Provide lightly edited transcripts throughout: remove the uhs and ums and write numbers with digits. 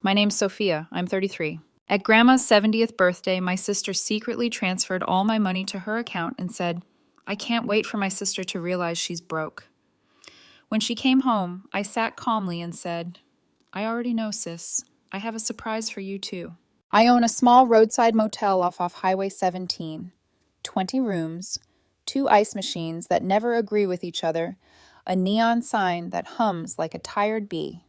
My name's Sophia. I'm 33. At Grandma's 70th birthday, my sister secretly transferred all my money to her account and said, I can't wait for my sister to realize she's broke. When she came home, I sat calmly and said, I already know, sis. I have a surprise for you, too. I own a small roadside motel off Highway 17. 20 rooms, 2 ice machines that never agree with each other, a neon sign that hums like a tired bee.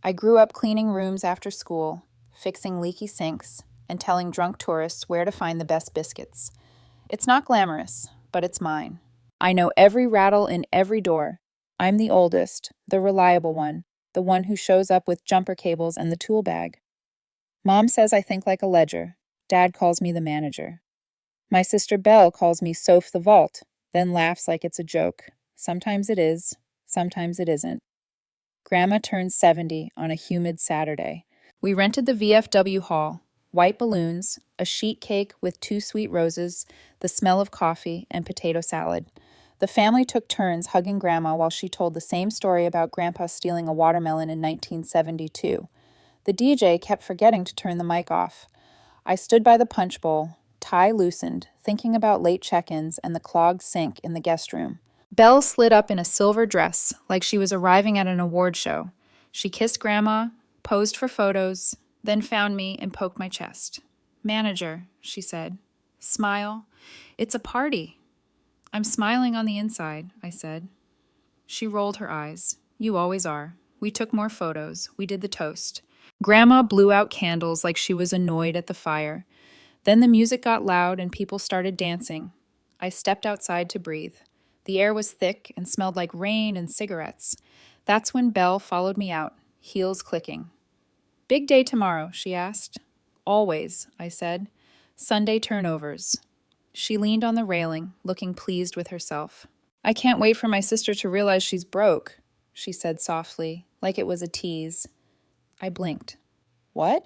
I grew up cleaning rooms after school, fixing leaky sinks, and telling drunk tourists where to find the best biscuits. It's not glamorous, but it's mine. I know every rattle in every door. I'm the oldest, the reliable one, the one who shows up with jumper cables and the tool bag. Mom says I think like a ledger. Dad calls me the manager. My sister Belle calls me Soph the Vault, then laughs like it's a joke. Sometimes it is, sometimes it isn't. Grandma turned 70 on a humid Saturday. We rented the VFW hall, white balloons, a sheet cake with 2 sweet roses, the smell of coffee, and potato salad. The family took turns hugging Grandma while she told the same story about Grandpa stealing a watermelon in 1972. The DJ kept forgetting to turn the mic off. I stood by the punch bowl, tie loosened, thinking about late check-ins and the clogged sink in the guest room. Belle slid up in a silver dress, like she was arriving at an award show. She kissed Grandma, posed for photos, then found me and poked my chest. Manager, she said. Smile. It's a party. I'm smiling on the inside, I said. She rolled her eyes. You always are. We took more photos. We did the toast. Grandma blew out candles like she was annoyed at the fire. Then the music got loud and people started dancing. I stepped outside to breathe. The air was thick and smelled like rain and cigarettes. That's when Belle followed me out, heels clicking. Big day tomorrow, she asked. Always, I said. Sunday turnovers. She leaned on the railing, looking pleased with herself. I can't wait for my sister to realize she's broke, she said softly, like it was a tease. I blinked. What?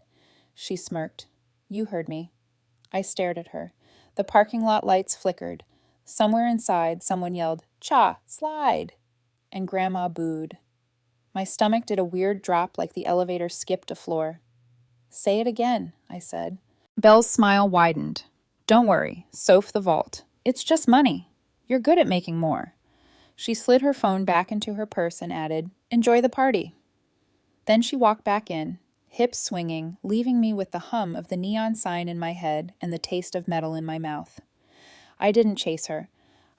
She smirked. You heard me. I stared at her. The parking lot lights flickered. Somewhere inside, someone yelled, Cha, slide! And Grandma booed. My stomach did a weird drop like the elevator skipped a floor. Say it again, I said. Belle's smile widened. Don't worry, Soph the Vault. It's just money. You're good at making more. She slid her phone back into her purse and added, Enjoy the party. Then she walked back in, hips swinging, leaving me with the hum of the neon sign in my head and the taste of metal in my mouth. I didn't chase her.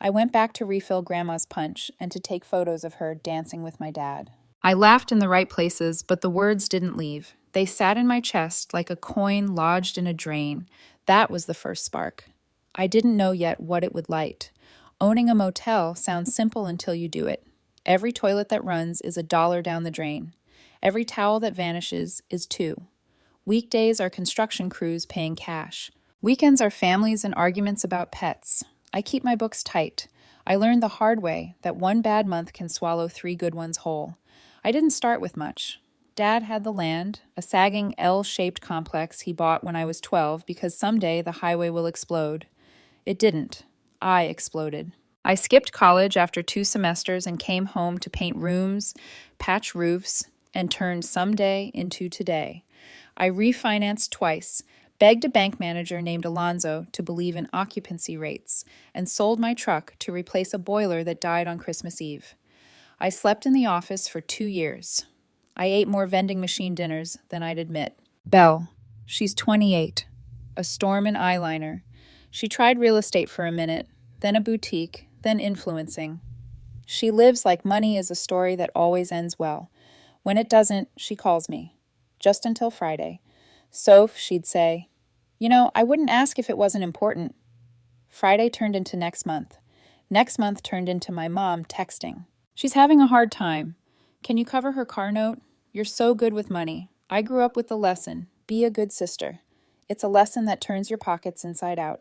I went back to refill Grandma's punch and to take photos of her dancing with my dad. I laughed in the right places, but the words didn't leave. They sat in my chest like a coin lodged in a drain. That was the first spark. I didn't know yet what it would light. Owning a motel sounds simple until you do it. Every toilet that runs is $1 down the drain. Every towel that vanishes is $2. Weekdays are construction crews paying cash. Weekends are families and arguments about pets. I keep my books tight. I learned the hard way that one bad month can swallow 3 good ones whole. I didn't start with much. Dad had the land, a sagging L-shaped complex he bought when I was 12 because someday the highway will explode. It didn't. I exploded. I skipped college after 2 semesters and came home to paint rooms, patch roofs, and turned someday into today. I refinanced twice, begged a bank manager named Alonzo to believe in occupancy rates, and sold my truck to replace a boiler that died on Christmas Eve. I slept in the office for 2 years. I ate more vending machine dinners than I'd admit. Belle, she's 28, a storm in eyeliner. She tried real estate for a minute, then a boutique, then influencing. She lives like money is a story that always ends well. When it doesn't, she calls me. Just until Friday. Soph, she'd say, I wouldn't ask if it wasn't important. Friday turned into next month. Next month turned into my mom texting. She's having a hard time. Can you cover her car note? You're so good with money. I grew up with the lesson, be a good sister. It's a lesson that turns your pockets inside out.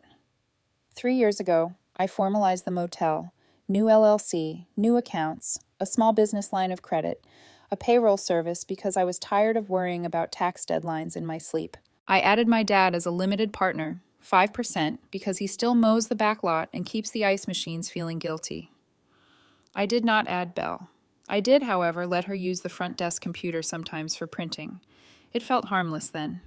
3 years ago, I formalized the motel, new LLC, new accounts, a small business line of credit, a payroll service because I was tired of worrying about tax deadlines in my sleep. I added my dad as a limited partner, 5%, because he still mows the back lot and keeps the ice machines feeling guilty. I did not add Belle. I did, however, let her use the front desk computer sometimes for printing. It felt harmless then.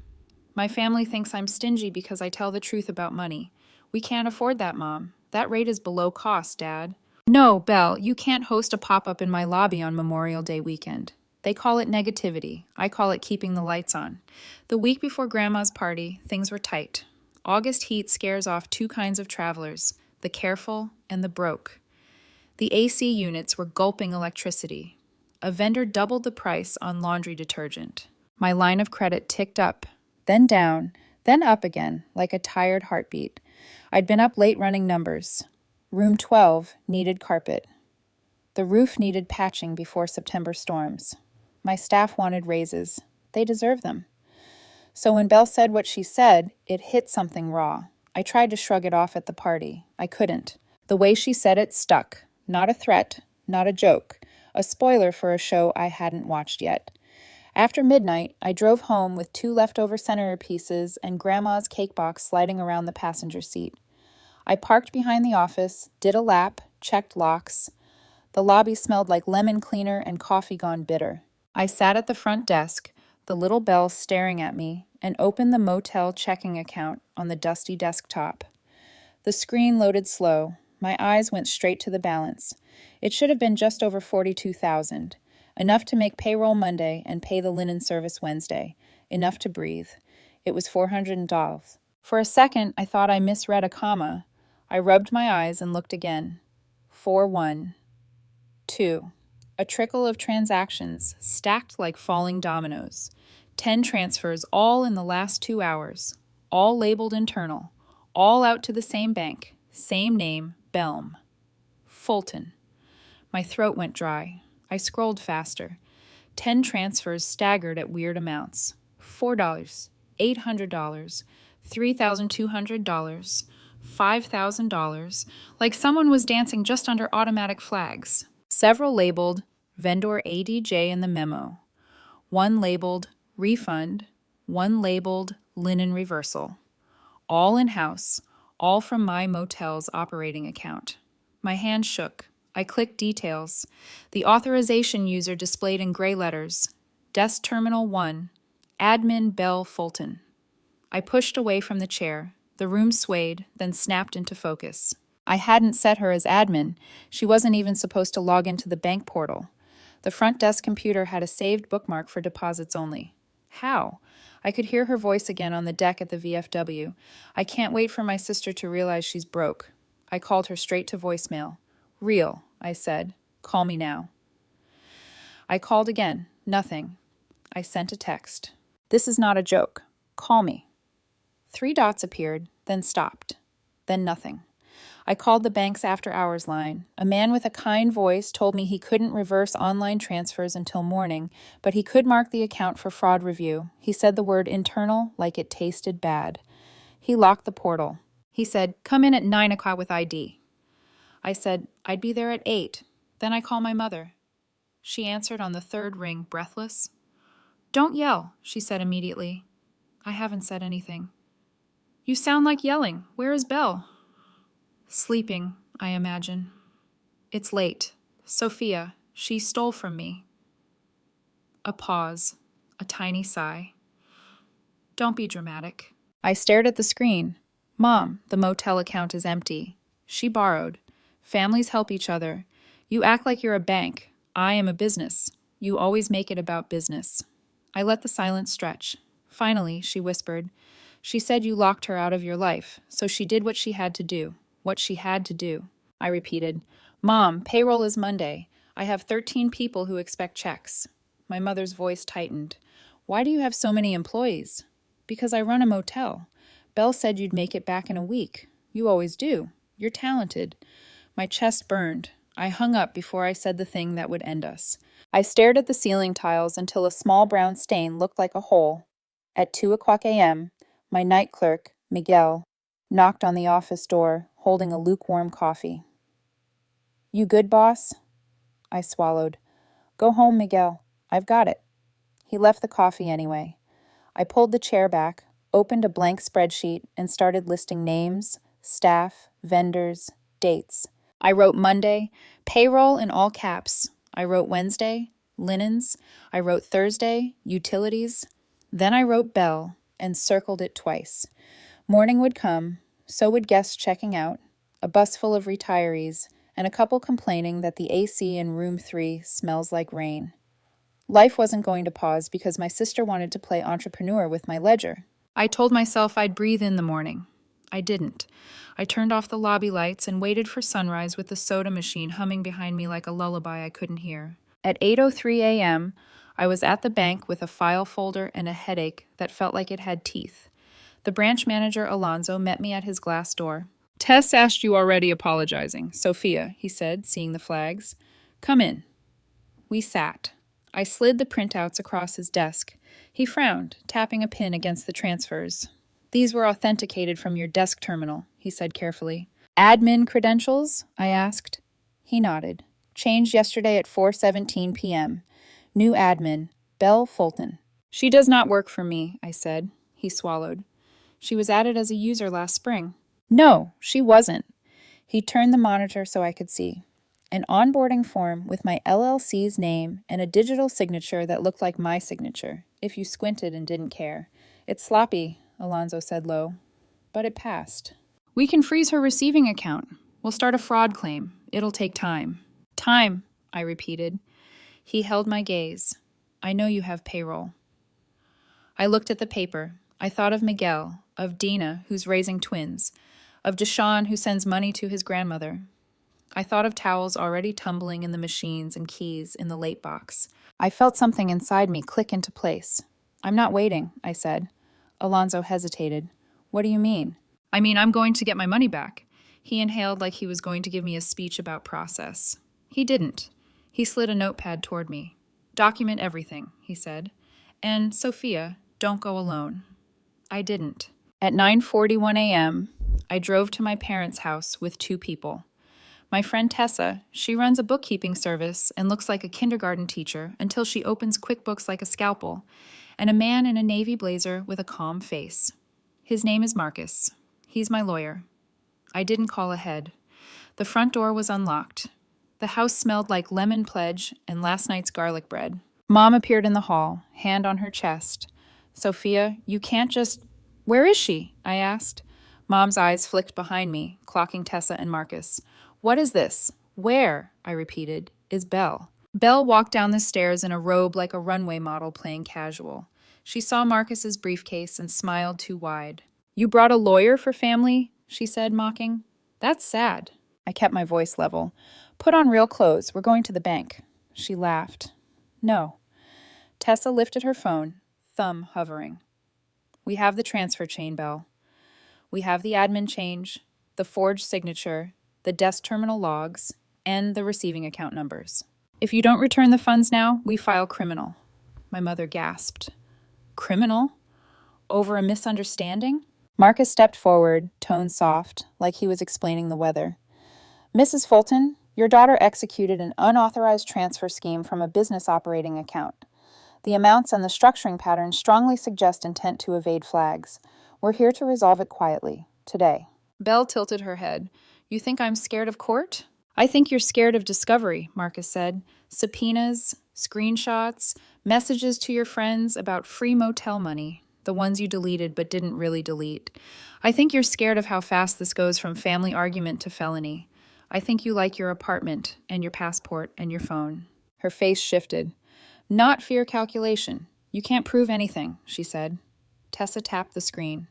My family thinks I'm stingy because I tell the truth about money. We can't afford that, Mom. That rate is below cost, Dad. No, Belle, you can't host a pop-up in my lobby on Memorial Day weekend. They call it negativity. I call it keeping the lights on. The week before Grandma's party, things were tight. August heat scares off two kinds of travelers, the careful and the broke. The AC units were gulping electricity. A vendor doubled the price on laundry detergent. My line of credit ticked up, then down, then up again, like a tired heartbeat. I'd been up late running numbers. Room 12 needed carpet. The roof needed patching before September storms. My staff wanted raises. They deserve them. So when Belle said what she said, it hit something raw. I tried to shrug it off at the party. I couldn't. The way she said it stuck. Not a threat, not a joke. A spoiler for a show I hadn't watched yet. After midnight, I drove home with 2 leftover centerpieces and Grandma's cake box sliding around the passenger seat. I parked behind the office, did a lap, checked locks. The lobby smelled like lemon cleaner and coffee gone bitter. I sat at the front desk, the little Belle staring at me, and opened the motel checking account on the dusty desktop. The screen loaded slow. My eyes went straight to the balance. It should have been just over $42,000. Enough to make payroll Monday and pay the linen service Wednesday. Enough to breathe. It was $400. For a second, I thought I misread a comma. I rubbed my eyes and looked again. 4-1-2. A trickle of transactions, stacked like falling dominoes. 10 transfers, all in the last 2 hours. All labeled internal. All out to the same bank. Same name, Belm. Fulton. My throat went dry. I scrolled faster. 10 transfers staggered at weird amounts. $4, $800, $3,200, $5,000, like someone was dancing just under automatic flags. Several labeled Vendor ADJ in the memo. One labeled Refund. One labeled Linen Reversal. All in-house, all from my motel's operating account. My hand shook. I clicked details. The authorization user displayed in gray letters. Desk Terminal 1. Admin Belle Fulton. I pushed away from the chair. The room swayed, then snapped into focus. I hadn't set her as admin. She wasn't even supposed to log into the bank portal. The front desk computer had a saved bookmark for deposits only. How? I could hear her voice again on the deck at the VFW. I can't wait for my sister to realize she's broke. I called her straight to voicemail. Real, I said. Call me now. I called again. Nothing. I sent a text. This is not a joke. Call me. 3 dots appeared, then stopped. Then nothing. I called the bank's after-hours line. A man with a kind voice told me he couldn't reverse online transfers until morning, but he could mark the account for fraud review. He said the word internal like it tasted bad. He locked the portal. He said, come in at 9 o'clock with ID. I said, I'd be there at 8. Then I call my mother. She answered on the 3rd ring, breathless. Don't yell, she said immediately. I haven't said anything. You sound like yelling. Where is Belle? Sleeping, I imagine. It's late. Sophia, she stole from me. A pause, a tiny sigh. Don't be dramatic. I stared at the screen. Mom, the motel account is empty. She borrowed. Families help each other. You act like you're a bank. I am a business. You always make it about business. I let the silence stretch. Finally, she whispered, she said you locked her out of your life, so she did what she had to do. What she had to do. I repeated, Mom, payroll is Monday. I have 13 people who expect checks. My mother's voice tightened. Why do you have so many employees? Because I run a motel. Belle said you'd make it back in a week. You always do. You're talented. My chest burned. I hung up before I said the thing that would end us. I stared at the ceiling tiles until a small brown stain looked like a hole. At 2 o'clock a.m., my night clerk, Miguel, knocked on the office door, holding a lukewarm coffee. You good, boss? I swallowed. Go home, Miguel. I've got it. He left the coffee anyway. I pulled the chair back, opened a blank spreadsheet, and started listing names, staff, vendors, dates. I wrote Monday, payroll in all caps. I wrote Wednesday, linens. I wrote Thursday, utilities. Then I wrote Belle and circled it twice. Morning would come, so would guests checking out, a bus full of retirees, and a couple complaining that the AC in room 3 smells like rain. Life wasn't going to pause because my sister wanted to play entrepreneur with my ledger. I told myself I'd breathe in the morning. I didn't. I turned off the lobby lights and waited for sunrise with the soda machine humming behind me like a lullaby I couldn't hear. At 8:03 a.m., I was at the bank with a file folder and a headache that felt like it had teeth. The branch manager, Alonzo, met me at his glass door. "Tess asked you already apologizing, Sophia," he said, seeing the flags. "Come in." We sat. I slid the printouts across his desk. He frowned, tapping a pin against the transfers. "These were authenticated from your desk terminal," he said carefully. "Admin credentials?" I asked. He nodded. "Changed yesterday at 4:17 p.m. New admin, Belle Fulton." "She does not work for me," I said. He swallowed. "She was added as a user last spring." "No, she wasn't." He turned the monitor so I could see. An onboarding form with my LLC's name and a digital signature that looked like my signature, if you squinted and didn't care. "It's sloppy," Alonzo said low, "but it passed." "We can freeze her receiving account. We'll start a fraud claim. It'll take time." "Time," I repeated. He held my gaze. "I know you have payroll." I looked at the paper. I thought of Miguel, of Dina, who's raising twins, of Deshaun, who sends money to his grandmother. I thought of towels already tumbling in the machines and keys in the late box. I felt something inside me click into place. "I'm not waiting," I said. Alonzo hesitated. "What do you mean?" "I mean, I'm going to get my money back." He inhaled like he was going to give me a speech about process. He didn't. He slid a notepad toward me. "Document everything," he said. "And, Sophia, don't go alone." I didn't. At 9:41 a.m., I drove to my parents' house with 2 people. My friend Tessa, she runs a bookkeeping service and looks like a kindergarten teacher until she opens QuickBooks like a scalpel, and a man in a navy blazer with a calm face. His name is Marcus. He's my lawyer. I didn't call ahead. The front door was unlocked. The house smelled like lemon pledge and last night's garlic bread. Mom appeared in the hall, hand on her chest. "Sophia, you can't just—" "Where is she?" I asked. Mom's eyes flicked behind me, clocking Tessa and Marcus. "What is this? Where," I repeated, "is Belle?" Belle walked down the stairs in a robe like a runway model playing casual. She saw Marcus's briefcase and smiled too wide. "You brought a lawyer for family?" she said, mocking. "That's sad." I kept my voice level. "Put on real clothes. We're going to the bank." She laughed. "No." Tessa lifted her phone, thumb hovering. "We have the transfer chain, Belle. We have the admin change, the forged signature, the desk terminal logs, and the receiving account numbers. If you don't return the funds now, we file criminal." My mother gasped. "Criminal? Over a misunderstanding?" Marcus stepped forward, tone soft, like he was explaining the weather. "Mrs. Fulton, your daughter executed an unauthorized transfer scheme from a business operating account. The amounts and the structuring pattern strongly suggest intent to evade flags. We're here to resolve it quietly, today." Belle tilted her head. "You think I'm scared of court?" "I think you're scared of discovery," Marcus said. "Subpoenas, screenshots, messages to your friends about free motel money, the ones you deleted but didn't really delete. I think you're scared of how fast this goes from family argument to felony. I think you like your apartment and your passport and your phone." Her face shifted. "Not fear calculation. You can't prove anything," she said. Tessa tapped the screen.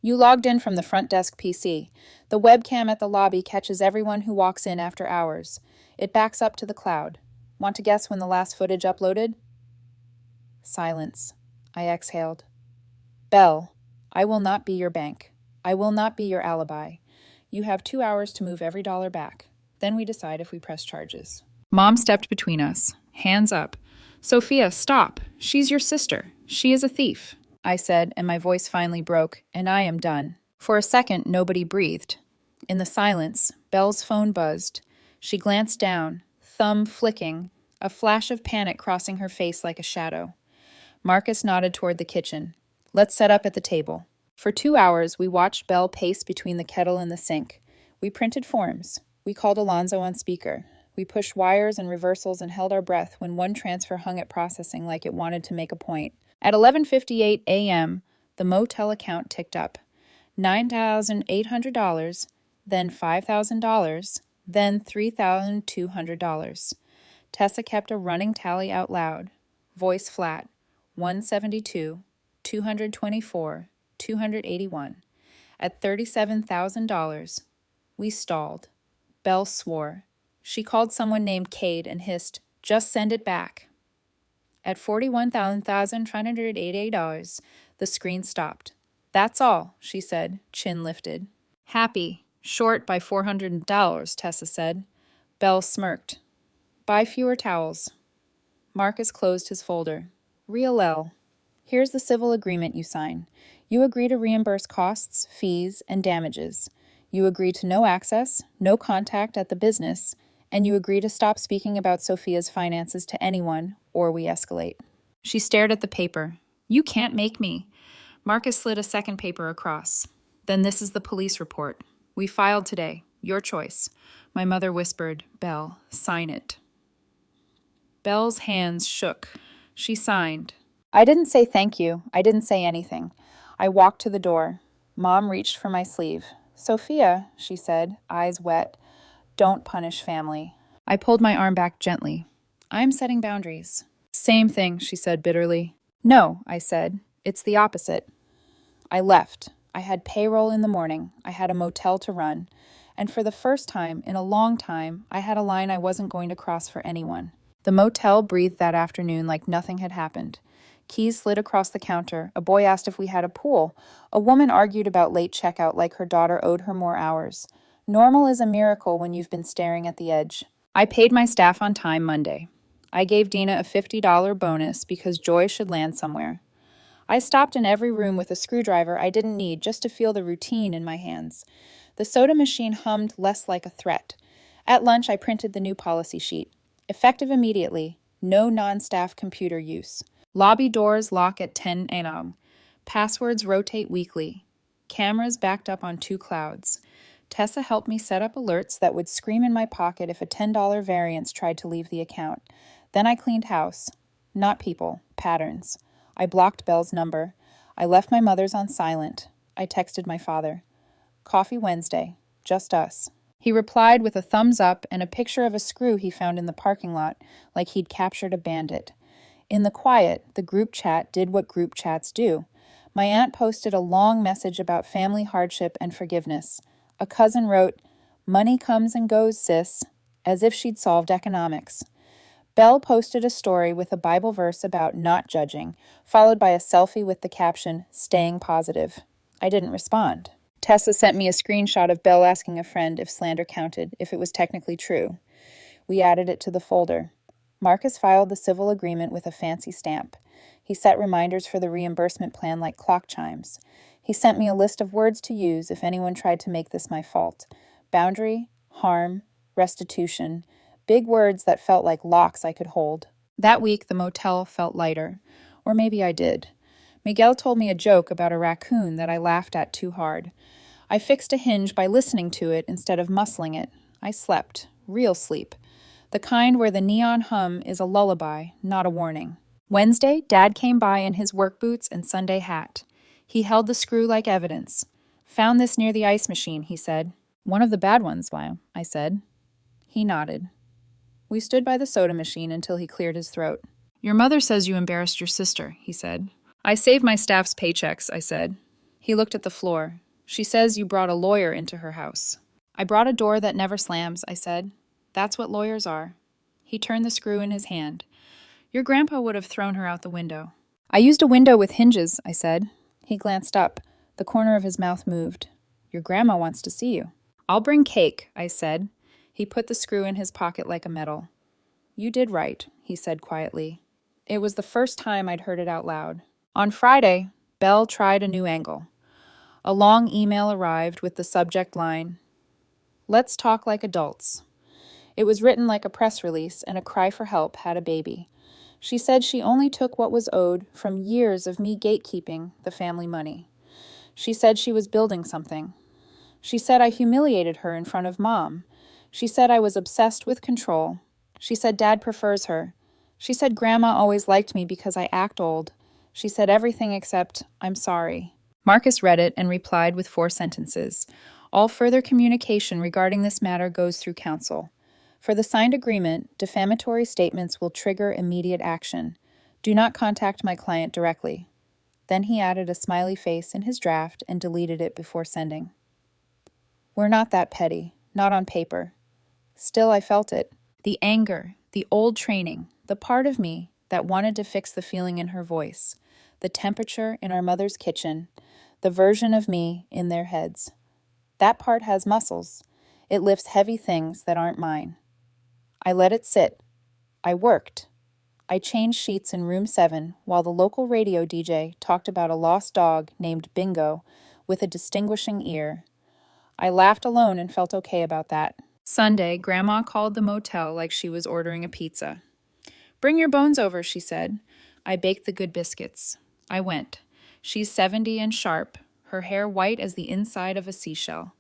"You logged in from the front desk PC. The webcam at the lobby catches everyone who walks in after hours. It backs up to the cloud. Want to guess when the last footage uploaded?" Silence. I exhaled. "Belle, I will not be your bank. I will not be your alibi. You have 2 hours to move every dollar back. Then we decide if we press charges." Mom stepped between us, hands up. "Sophia, stop. She's your sister. She is a thief," I said, and my voice finally broke, "and I am done." For a second, nobody breathed. In the silence, Belle's phone buzzed. She glanced down, thumb flicking, a flash of panic crossing her face like a shadow. Marcus nodded toward the kitchen. "Let's set up at the table." For 2 hours, we watched Belle pace between the kettle and the sink. We printed forms. We called Alonzo on speaker. We pushed wires and reversals and held our breath when one transfer hung at processing like it wanted to make a point. At 11:58 a.m., the motel account ticked up. $9,800, then $5,000, then $3,200. Tessa kept a running tally out loud, voice flat, 172, 224, 281. At $37,000, we stalled. Belle swore. She called someone named Cade and hissed, "Just send it back." At $41,588, the screen stopped. "That's all," she said, chin lifted. "Happy. Short by $400, Tessa said. Belle smirked. "Buy fewer towels." Marcus closed his folder. "Real L. Here's the civil agreement you sign. You agree to reimburse costs, fees, and damages. You agree to no access, no contact at the business, and you agree to stop speaking about Sophia's finances to anyone, or we escalate." She stared at the paper. "You can't make me." Marcus slid a second paper across. "Then this is the police report. We filed today. Your choice." My mother whispered, "Belle, sign it." Belle's hands shook. She signed. I didn't say thank you. I didn't say anything. I walked to the door. Mom reached for my sleeve. "Sophia," she said, eyes wet, "don't punish family." I pulled my arm back gently. "I'm setting boundaries." "Same thing," she said bitterly. "No," I said. "It's the opposite." I left. I had payroll in the morning. I had a motel to run. And for the first time in a long time, I had a line I wasn't going to cross for anyone. The motel breathed that afternoon like nothing had happened. Keys slid across the counter. A boy asked if we had a pool. A woman argued about late checkout like her daughter owed her more hours. Normal is a miracle when you've been staring at the edge. I paid my staff on time Monday. I gave Dina a $50 bonus because joy should land somewhere. I stopped in every room with a screwdriver I didn't need just to feel the routine in my hands. The soda machine hummed less like a threat. At lunch, I printed the new policy sheet. Effective immediately. No non-staff computer use. Lobby doors lock at 10 a.m. Passwords rotate weekly. Cameras backed up on 2 clouds. Tessa helped me set up alerts that would scream in my pocket if a $10 variance tried to leave the account. Then I cleaned house. Not people, patterns. I blocked Belle's number. I left my mother's on silent. I texted my father. "Coffee Wednesday. Just us." He replied with a thumbs up and a picture of a screw he found in the parking lot, like he'd captured a bandit. In the quiet, the group chat did what group chats do. My aunt posted a long message about family hardship and forgiveness. A cousin wrote, "Money comes and goes, sis," as if she'd solved economics. Belle posted a story with a Bible verse about not judging, followed by a selfie with the caption, "Staying positive." I didn't respond. Tessa sent me a screenshot of Belle asking a friend if slander counted, if it was technically true. We added it to the folder. Marcus filed the civil agreement with a fancy stamp. He set reminders for the reimbursement plan like clock chimes. He sent me a list of words to use if anyone tried to make this my fault. Boundary, harm, restitution, big words that felt like locks I could hold. That week, the motel felt lighter. Or maybe I did. Miguel told me a joke about a raccoon that I laughed at too hard. I fixed a hinge by listening to it instead of muscling it. I slept. Real sleep. The kind where the neon hum is a lullaby, not a warning. Wednesday, Dad came by in his work boots and Sunday hat. He held the screw like evidence. "Found this near the ice machine," he said. "One of the bad ones, I said. He nodded. We stood by the soda machine until he cleared his throat. "Your mother says you embarrassed your sister," he said. "I save my staff's paychecks," I said. He looked at the floor. "She says you brought a lawyer into her house." "I brought a door that never slams," I said. "That's what lawyers are." He turned the screw in his hand. "Your grandpa would have thrown her out the window." "I used a window with hinges," I said. He glanced up. The corner of his mouth moved. "Your grandma wants to see you." "I'll bring cake," I said. He put the screw in his pocket like a medal. "You did right," he said quietly. It was the first time I'd heard it out loud. On Friday, Belle tried a new angle. A long email arrived with the subject line, "Let's talk like adults." It was written like a press release, and a cry for help had a baby. She said she only took what was owed from years of me gatekeeping the family money. She said she was building something. She said I humiliated her in front of Mom. She said I was obsessed with control. She said Dad prefers her. She said Grandma always liked me because I act old. She said everything except, "I'm sorry." Marcus read it and replied with 4 sentences. All further communication regarding this matter goes through counsel. For the signed agreement, defamatory statements will trigger immediate action. Do not contact my client directly. Then he added a smiley face in his draft and deleted it before sending. We're not that petty, not on paper. Still, I felt it. The anger, the old training, the part of me that wanted to fix the feeling in her voice, the temperature in our mother's kitchen, the version of me in their heads. That part has muscles. It lifts heavy things that aren't mine. I let it sit. I worked. I changed sheets in room 7 while the local radio DJ talked about a lost dog named Bingo with a distinguishing ear. I laughed alone and felt okay about that. Sunday, Grandma called the motel like she was ordering a pizza. "Bring your bones over," she said. I baked the good biscuits. I went. She's 70 and sharp, her hair white as the inside of a seashell.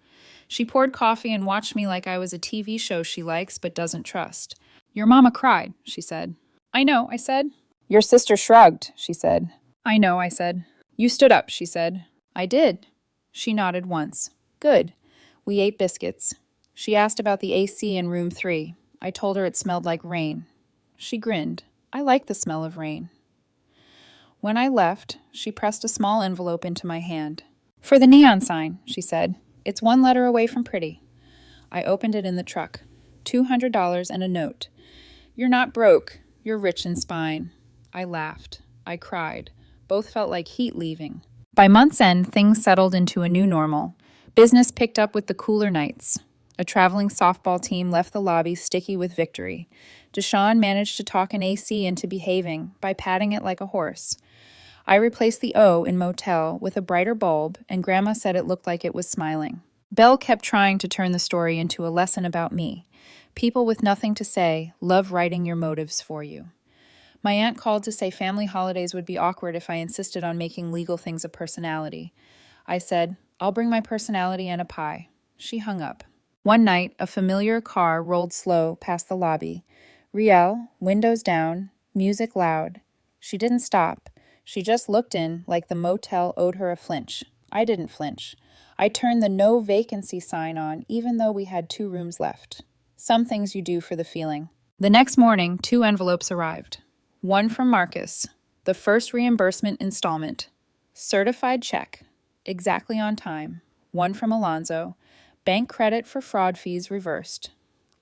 She poured coffee and watched me like I was a TV show she likes but doesn't trust. "Your mama cried," she said. "I know," I said. "Your sister shrugged," she said. "I know," I said. "You stood up," she said. "I did." She nodded once. "Good." We ate biscuits. She asked about the AC in room 3. I told her it smelled like rain. She grinned. I like the smell of rain. When I left, she pressed a small envelope into my hand. "For the neon sign," she said. "It's 1 letter away from pretty." I opened it in the truck. $200 and a note. "You're not broke. You're rich in spine." I laughed. I cried. Both felt like heat leaving. By month's end, things settled into a new normal. Business picked up with the cooler nights. A traveling softball team left the lobby sticky with victory. Deshawn managed to talk an AC into behaving by patting it like a horse. I replaced the O in motel with a brighter bulb, and Grandma said it looked like it was smiling. Belle kept trying to turn the story into a lesson about me. People with nothing to say love writing your motives for you. My aunt called to say family holidays would be awkward if I insisted on making legal things a personality. I said, "I'll bring my personality and a pie." She hung up. One night, a familiar car rolled slow past the lobby. Riel, windows down, music loud. She didn't stop. She just looked in like the motel owed her a flinch. I didn't flinch. I turned the no vacancy sign on even though we had 2 rooms left. Some things you do for the feeling. The next morning, 2 envelopes arrived. One from Marcus, the first reimbursement installment. Certified check, exactly on time. One from Alonzo, bank credit for fraud fees reversed.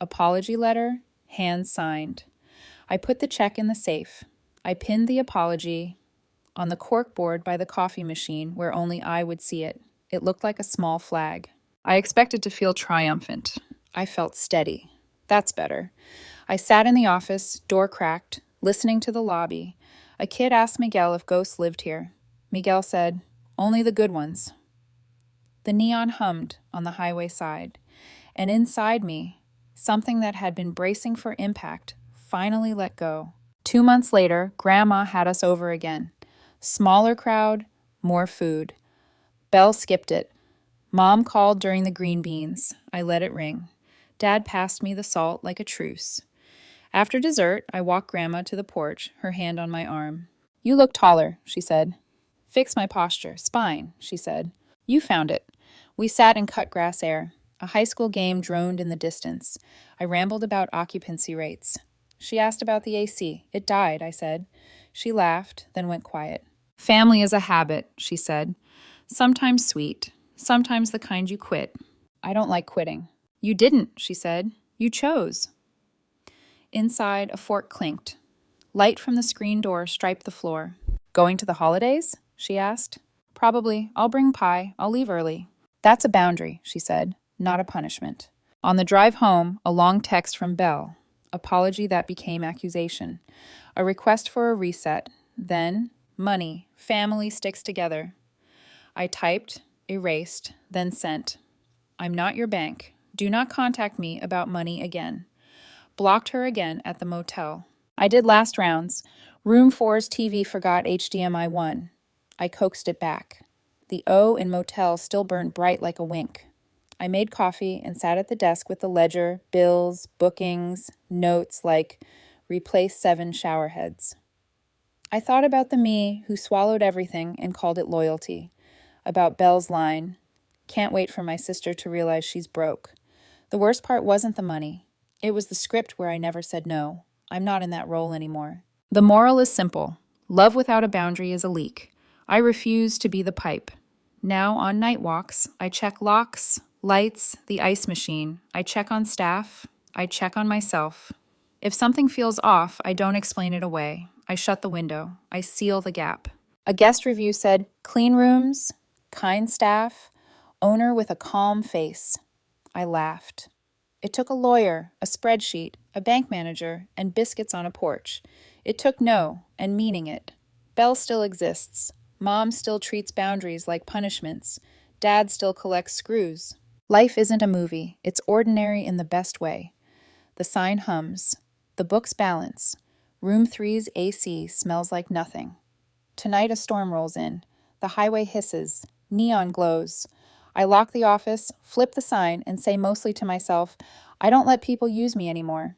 Apology letter, hand signed. I put the check in the safe. I pinned the apology on the corkboard by the coffee machine where only I would see it. It looked like a small flag. I expected to feel triumphant. I felt steady. That's better. I sat in the office, door cracked, listening to the lobby. A kid asked Miguel if ghosts lived here. Miguel said, "Only the good ones." The neon hummed on the highway side. And inside me, something that had been bracing for impact finally let go. 2 months later, Grandma had us over again. Smaller crowd, more food. Belle skipped it. Mom called during the green beans. I let it ring. Dad passed me the salt like a truce. After dessert, I walked Grandma to the porch, her hand on my arm. "You look taller," she said. "Fix my posture. Spine," she said. "You found it." We sat in cut grass air. A high school game droned in the distance. I rambled about occupancy rates. She asked about the AC. "It died," I said. She laughed, then went quiet. "Family is a habit," she said. "Sometimes sweet, sometimes the kind you quit." "I don't like quitting." "You didn't," she said. "You chose." Inside, a fork clinked. Light from the screen door striped the floor. "Going to the holidays?" she asked. "Probably. I'll bring pie. I'll leave early." "That's a boundary," she said, "not a punishment." On the drive home, a long text from Belle. Apology that became accusation. A request for a reset. Then, money. Family sticks together. I typed, erased, then sent. "I'm not your bank. Do not contact me about money again." Blocked her again at the motel. I did last rounds. Room 4's TV forgot HDMI 1. I coaxed it back. The O in motel still burned bright like a wink. I made coffee and sat at the desk with the ledger, bills, bookings, notes like replace 7 shower heads. I thought about the me who swallowed everything and called it loyalty, about Belle's line, "Can't wait for my sister to realize she's broke." The worst part wasn't the money. It was the script where I never said no. I'm not in that role anymore. The moral is simple. Love without a boundary is a leak. I refuse to be the pipe. Now, on night walks, I check locks, lights, the ice machine. I check on staff. I check on myself. If something feels off, I don't explain it away. I shut the window. I seal the gap. A guest review said, "Clean rooms, kind staff, owner with a calm face." I laughed. It took a lawyer, a spreadsheet, a bank manager, and biscuits on a porch. It took no and meaning it. Belle still exists. Mom still treats boundaries like punishments. Dad still collects screws. Life isn't a movie. It's ordinary in the best way. The sign hums. The books balance. Room 3's AC smells like nothing. Tonight a storm rolls in. The highway hisses. Neon glows. I lock the office, flip the sign, and say mostly to myself, I don't let people use me anymore.